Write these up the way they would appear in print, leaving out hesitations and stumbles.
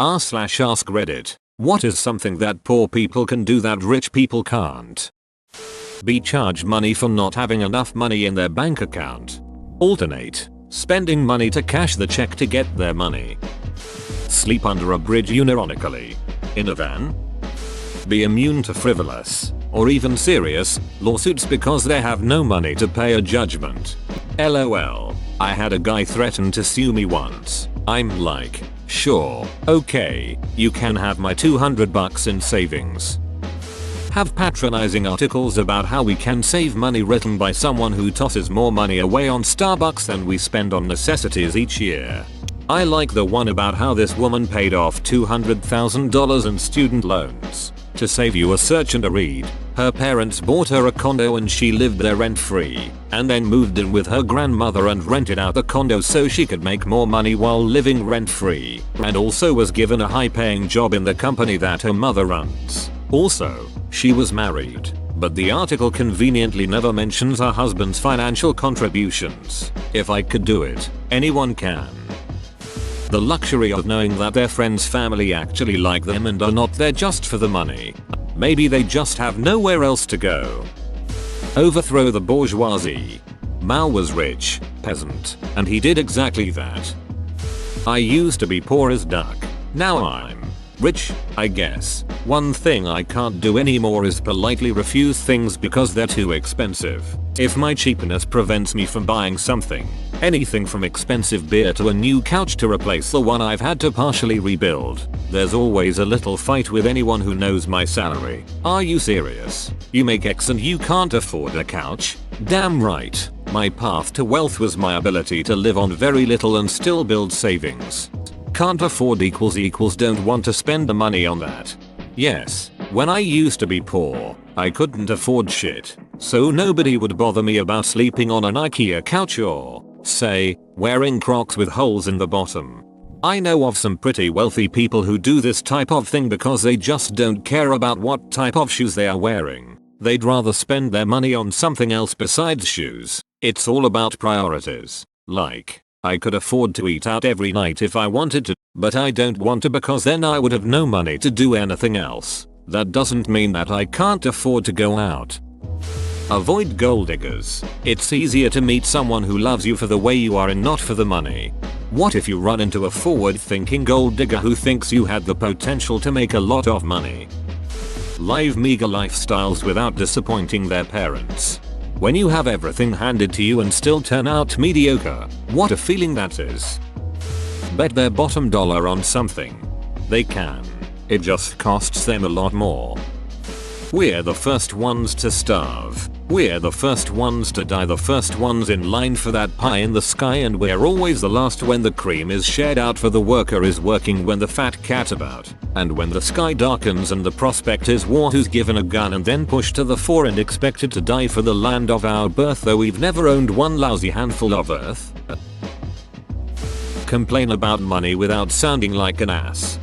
r/ask Reddit. What is something that poor people can do that rich people can't? B. Charge money for not having enough money in their bank account. Alternate. Spending money to cash the check to get their money. Sleep under a bridge unironically. In a van. Be immune to frivolous, or even serious, lawsuits because they have no money to pay a judgment. LOL. I had a guy threaten to sue me once. I'm like, sure, okay, you can have my $200 in savings. Have patronizing articles about how we can save money written by someone who tosses more money away on Starbucks than we spend on necessities each year. I like the one about how this woman paid off $200,000 in student loans. To save you a search and a read, her parents bought her a condo and she lived there rent-free, and then moved in with her grandmother and rented out the condo so she could make more money while living rent-free, and also was given a high-paying job in the company that her mother runs. Also, she was married, but the article conveniently never mentions her husband's financial contributions. If I could do it, anyone can. The luxury of knowing that their friends' family actually like them and are not there just for the money. Maybe they just have nowhere else to go. Overthrow the bourgeoisie. Mao was rich, peasant, and he did exactly that. I used to be poor as duck. Now I'm rich, I guess. One thing I can't do anymore is politely refuse things because they're too expensive. If my cheapness prevents me from buying something, anything from expensive beer to a new couch to replace the one I've had to partially rebuild, there's always a little fight with anyone who knows my salary. Are you serious? You make X and you can't afford a couch? Damn right. My path to wealth was my ability to live on very little and still build savings. Can't afford equals don't want to spend the money on that. Yes, when I used to be poor, I couldn't afford shit, so nobody would bother me about sleeping on an IKEA couch or, say, wearing Crocs with holes in the bottom. I know of some pretty wealthy people who do this type of thing because they just don't care about what type of shoes they are wearing. They'd rather spend their money on something else besides shoes. It's all about priorities. Like, I could afford to eat out every night if I wanted to, but I don't want to because then I would have no money to do anything else. That doesn't mean that I can't afford to go out. Avoid gold diggers. It's easier to meet someone who loves you for the way you are and not for the money. What if you run into a forward-thinking gold digger who thinks you had the potential to make a lot of money? Live meager lifestyles without disappointing their parents. When you have everything handed to you and still turn out mediocre, what a feeling that is. Bet their bottom dollar on something. They can. It just costs them a lot more. We're the first ones to starve. We're the first ones to die, the first ones in line for that pie in the sky, and we're always the last when the cream is shared out for the worker is working when the fat cat's about. And when the sky darkens and the prospect is war, who's given a gun and then pushed to the fore and expected to die for the land of our birth, though we've never owned one lousy handful of earth. Complain about money without sounding like an ass.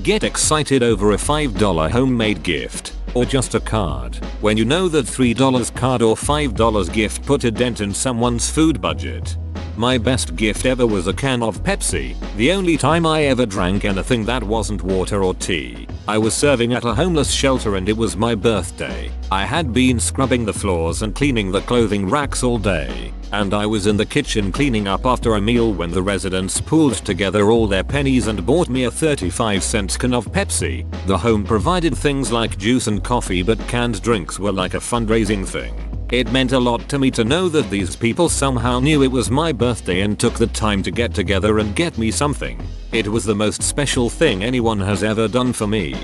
Get excited over a $5 homemade gift, or just a card, when you know that $3 card or $5 gift put a dent in someone's food budget. My best gift ever was a can of Pepsi, the only time I ever drank anything that wasn't water or tea. I was serving at a homeless shelter and it was my birthday. I had been scrubbing the floors and cleaning the clothing racks all day, and I was in the kitchen cleaning up after a meal when the residents pooled together all their pennies and bought me a 35-cent can of Pepsi. The home provided things like juice and coffee, but canned drinks were like a fundraising thing. It meant a lot to me to know that these people somehow knew it was my birthday and took the time to get together and get me something. It was the most special thing anyone has ever done for me.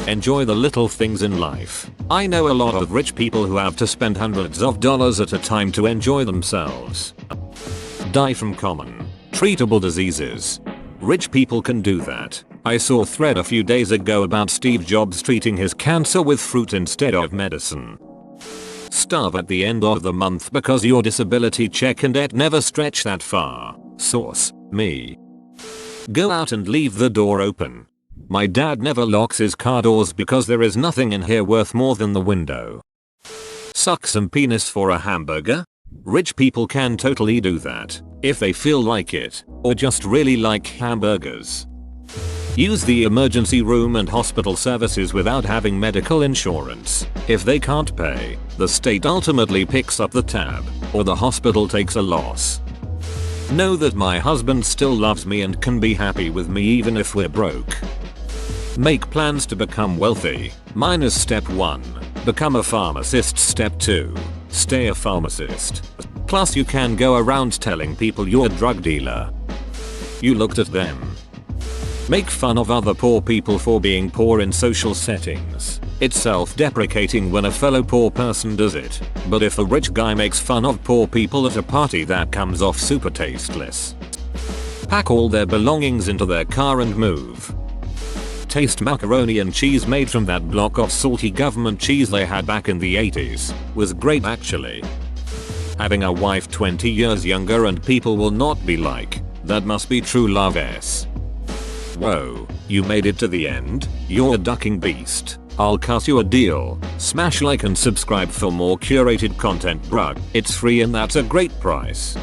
Enjoy the little things in life. I know a lot of rich people who have to spend hundreds of dollars at a time to enjoy themselves. Die from common, treatable diseases. Rich people can do that. I saw a thread a few days ago about Steve Jobs treating his cancer with fruit instead of medicine. Starve at the end of the month because your disability check and debt never stretch that far. Source: me. Go out and leave the door open. My dad never locks his car doors because there is nothing in here worth more than the window. Suck some penis for a hamburger? Rich people can totally do that, if they feel like it, or just really like hamburgers. Use the emergency room and hospital services without having medical insurance. If they can't pay, the state ultimately picks up the tab, or the hospital takes a loss. Know that my husband still loves me and can be happy with me even if we're broke. Make plans to become wealthy. Mine is step 1. Become a pharmacist. Step 2. Stay a pharmacist. Plus you can go around telling people you're a drug dealer. You looked at them. Make fun of other poor people for being poor in social settings. It's self-deprecating when a fellow poor person does it, but if a rich guy makes fun of poor people at a party, that comes off super tasteless. Pack all their belongings into their car and move. Taste macaroni and cheese made from that block of salty government cheese they had back in the 80s. Was great actually. Having a wife 20 years younger and people will not be like, that must be true love s. Whoa, you made it to the end? You're a ducking beast. I'll cut you a deal. Smash like and subscribe for more curated content, bruh. It's free and that's a great price.